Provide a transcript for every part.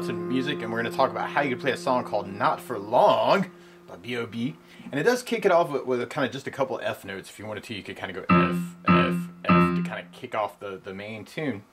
Balance in Music, and we're going to talk about how you can play a song called Not For Long by B.o.B. And it does kick it off with kind of just a couple F notes. If you wanted to, you could kind of go F, F, F to kind of kick off the main tune.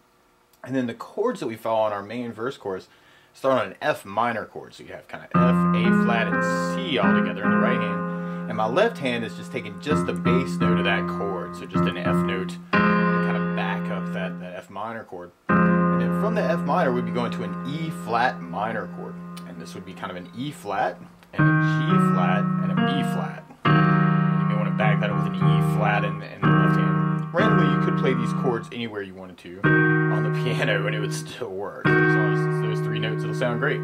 And then the chords that we follow on our main verse chorus start on an F minor chord. So you have kind of F, A flat, and C all together in the right hand. And my left hand is just taking just the bass note of that chord. So just an F note to kind of back up that F minor chord. And then from the F minor, we'd be going to an E flat minor chord. And this would be kind of an E flat, and a G flat, and a B flat. And you may want to back that up with an E flat in the left hand. Randomly, you could play these chords anywhere you wanted to on the piano, and it would still work. As long as it's those three notes, it'll sound great.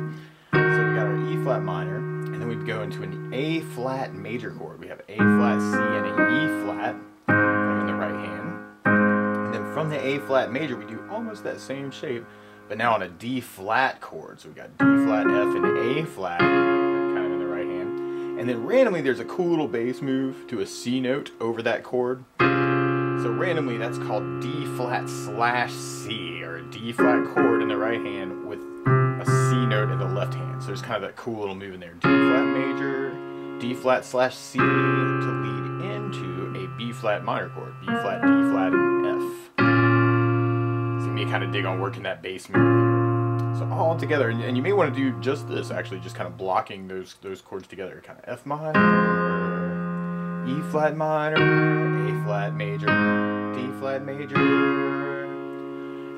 So we got our E flat minor, and then we'd go into an A flat major chord. We have A flat, C, and an E flat in the right hand. And then from the A flat major, we do almost that same shape, but now on a D flat chord. So we got D flat, F, and A flat, kind of in the right hand. And then randomly, there's a cool little bass move to a C note over that chord. So randomly, that's called D flat slash C, or a D flat chord in the right hand with a C note in the left hand. So there's kind of that cool little move in there. D flat major, D flat slash C to lead into a B flat minor chord. B flat, D flat, and F. So you may kind of dig on working that bass move there. So all together, and you may want to do just this, actually, just kind of blocking those chords together. Kind of F minor, E flat minor, A flat major, D flat major,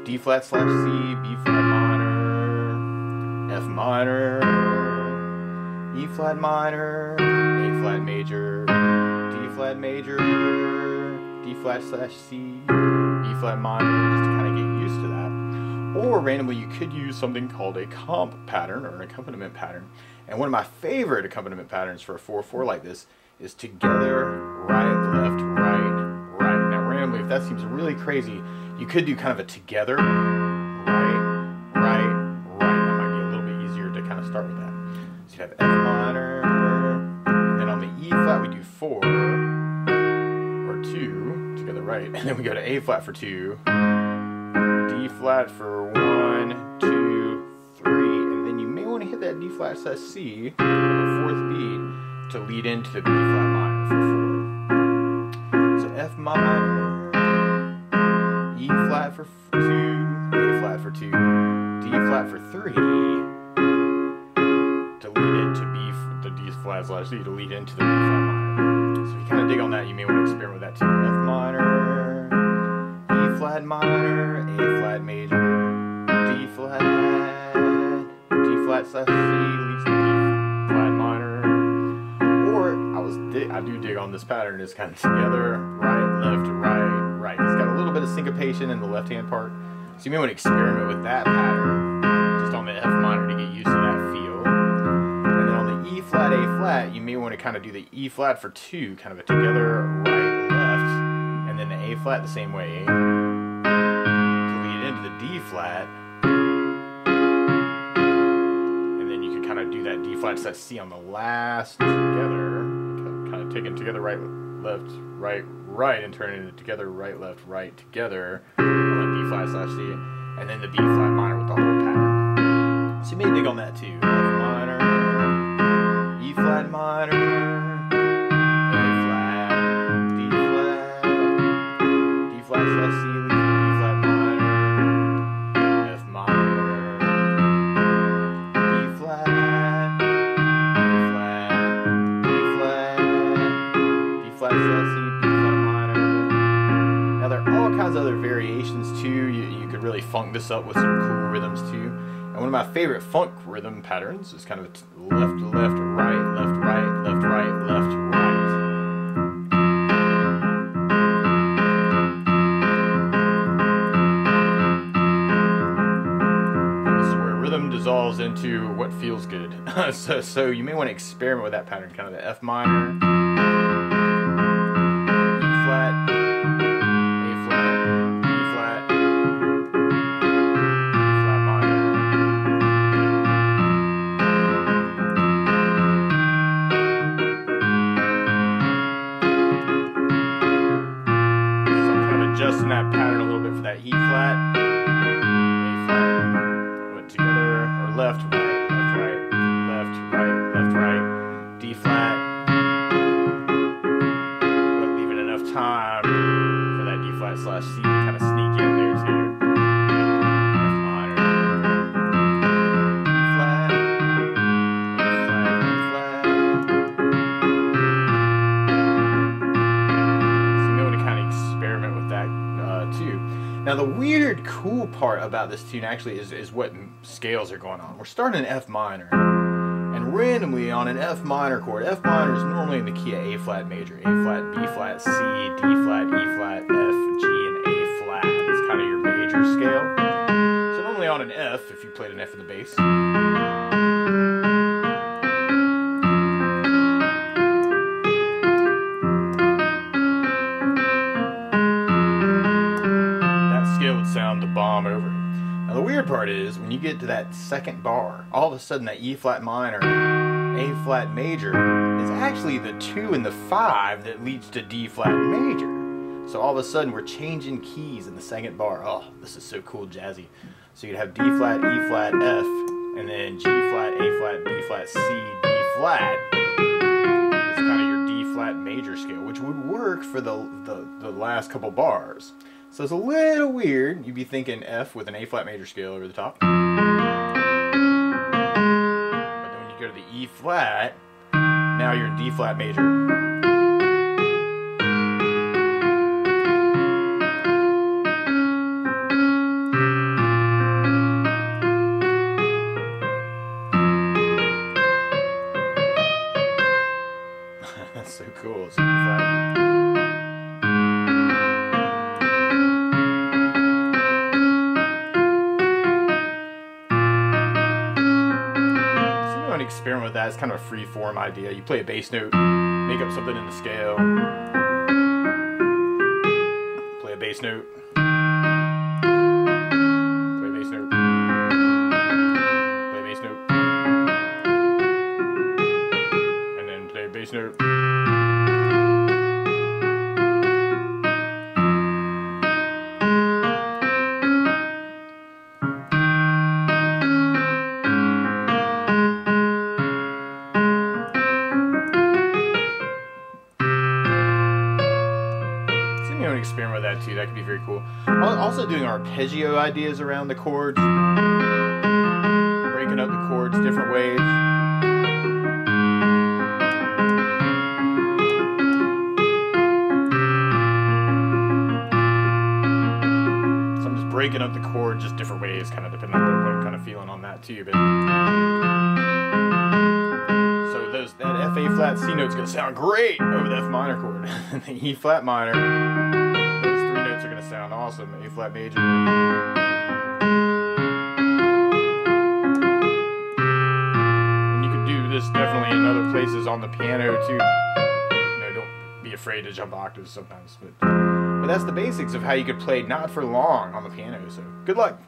D flat slash C, B flat minor, F minor, E flat minor, A flat major, D flat major, D flat slash C, E flat minor, just to kind of get used to that. Or randomly, you could use something called a comp pattern or an accompaniment pattern. And one of my favorite accompaniment patterns for a 4/4 like this is together, right, left, right, right. Now randomly, if that seems really crazy, you could do kind of a together, right, right, right. That might be a little bit easier to kind of start with that. So you have F minor, and then on the E flat we do 4 or 2, together, right, and then we go to A flat for 2, D flat for 1, 2, 3, and then you may want to hit that D flat slash C on the 4th beat to lead into the B flat minor for 4. So F minor, E flat for 2, A flat for 2, D flat for 3 to lead into the D flat slash C to lead into the B flat minor. So if you kind of dig on that, you may want to experiment with that too. F minor, E flat minor, A flat major, D flat slash C leads to B flat minor. Or I do dig on this pattern is kind of together, right, left, right, right. It's got a little bit of syncopation in the left hand part, so you may want to experiment with that pattern just on the F minor to get used to that feel. And then on the E flat, A flat, you may want to kind of do the E flat for 2, kind of a together, right, left, and then the A flat the same way to lead into the D flat. And then you can kind of do that D flat slash C on the last together, kind of taking together, right, left, right, right, and turning it together, right, left, right, together on the D flat slash C, and then the B flat minor with the whole pattern. So you may dig on that too. F minor, E flat minor, A flat, D flat, D flat slash C leads to B flat minor, F minor, D flat, A flat, D flat, D flat slash C, B flat minor. Now there are all kinds of other variations too. You could really funk this up with some cool rhythms too. And one of my favorite funk rhythm patterns is kind of a left, left, right, left, right, left, right, left, right. This is where rhythm dissolves into what feels good. so you may want to experiment with that pattern, kind of the F minor, E flat, A flat, D flat, adjusting that pattern a little bit for that E flat, A flat, went together, or left, Now the weird, cool part about this tune actually is what scales are going on. We're starting in F minor, and randomly on an F minor chord, F minor is normally in the key of A flat major, A flat, B flat, C, D flat, E flat, F, G, and A flat. That's kind of your major scale. So normally on an F, if you played an F in the bass, would sound the bomb over. Now the weird part is when you get to that second bar, all of a sudden that E flat minor, A flat major is actually the 2 and the 5 that leads to D flat major. So all of a sudden we're changing keys in the second bar. Oh, this is so cool, jazzy. So you'd have D flat, E flat, F, and then G flat, A flat, B flat, C, D flat. It's kind of your D flat major scale, which would work for the last couple bars. So it's a little weird. You'd be thinking F with an A flat major scale over the top. But then when you go to the E flat, now you're in D flat major. That's so cool. It's E flat. Experiment with that. It's kind of a free-form idea. You play a bass note, make up something in the scale, play a bass note, play a bass note, play a bass note, and then play a bass note. Experiment with that too. That could be very cool. Also doing arpeggio ideas around the chords, breaking up the chords different ways. So I'm just breaking up the chord just different ways, kind of depending on what I'm kind of feeling on that too. But so that F A flat C note's gonna sound great over the F minor chord, and the E flat minor. Are going to sound awesome. A flat major. And you can do this definitely in other places on the piano too. You know, don't be afraid to jump octaves sometimes. But that's the basics of how you could play Not for Long on the piano. So good luck.